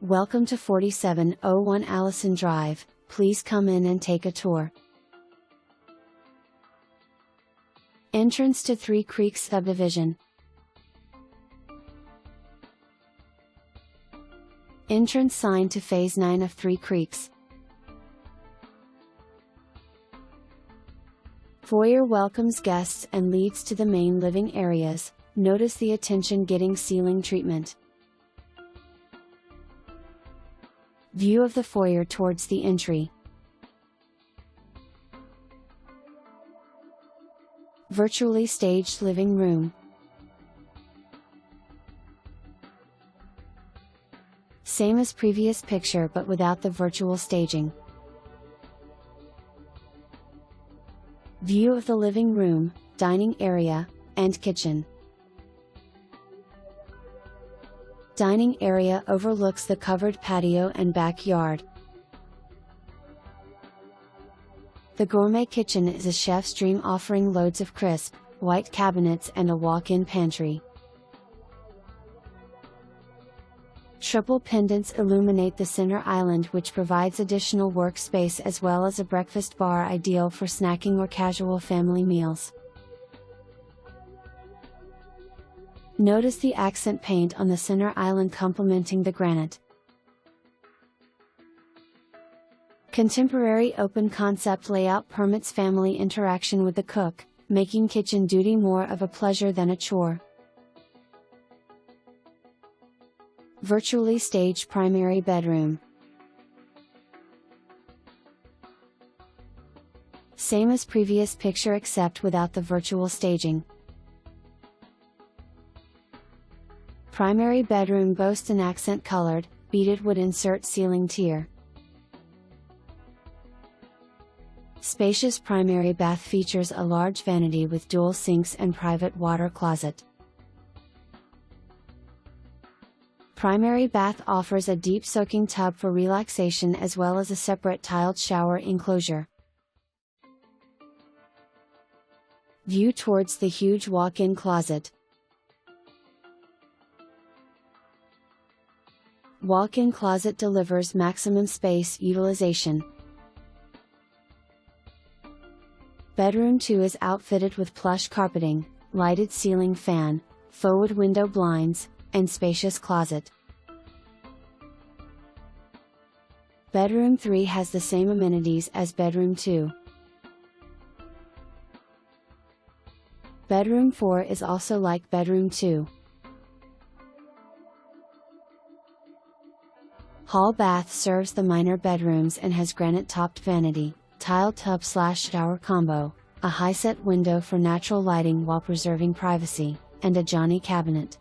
Welcome to 4701 Allison Drive, please come in and take a tour. Entrance to Three Creeks Subdivision. Entrance sign to Phase 9 of Three Creeks. Foyer welcomes guests and leads to the main living areas. Notice the attention-getting ceiling treatment. View of the foyer towards the entry. Virtually staged living room. Same as previous picture but without the virtual staging. View of the living room, dining area, and kitchen. Dining area overlooks the covered patio and backyard. The gourmet kitchen is a chef's dream, offering loads of crisp, white cabinets and a walk-in pantry. Triple pendants illuminate the center island, which provides additional workspace as well as a breakfast bar ideal for snacking or casual family meals. Notice the accent paint on the center island complementing the granite. Contemporary open concept layout permits family interaction with the cook, making kitchen duty more of a pleasure than a chore. Virtually staged primary bedroom. Same as previous picture except without the virtual staging. Primary bedroom boasts an accent-colored, beaded wood insert ceiling tier. Spacious primary bath features a large vanity with dual sinks and private water closet. Primary bath offers a deep soaking tub for relaxation as well as a separate tiled shower enclosure. View towards the huge walk-in closet. Walk-in closet delivers maximum space utilization. Bedroom 2 is outfitted with plush carpeting, lighted ceiling fan, forward window blinds, and spacious closet. Bedroom 3 has the same amenities as Bedroom 2. Bedroom 4 is also like Bedroom 2. Hall bath serves the minor bedrooms and has granite-topped vanity, tiled tub/shower combo, a high-set window for natural lighting while preserving privacy, and a Johnny cabinet.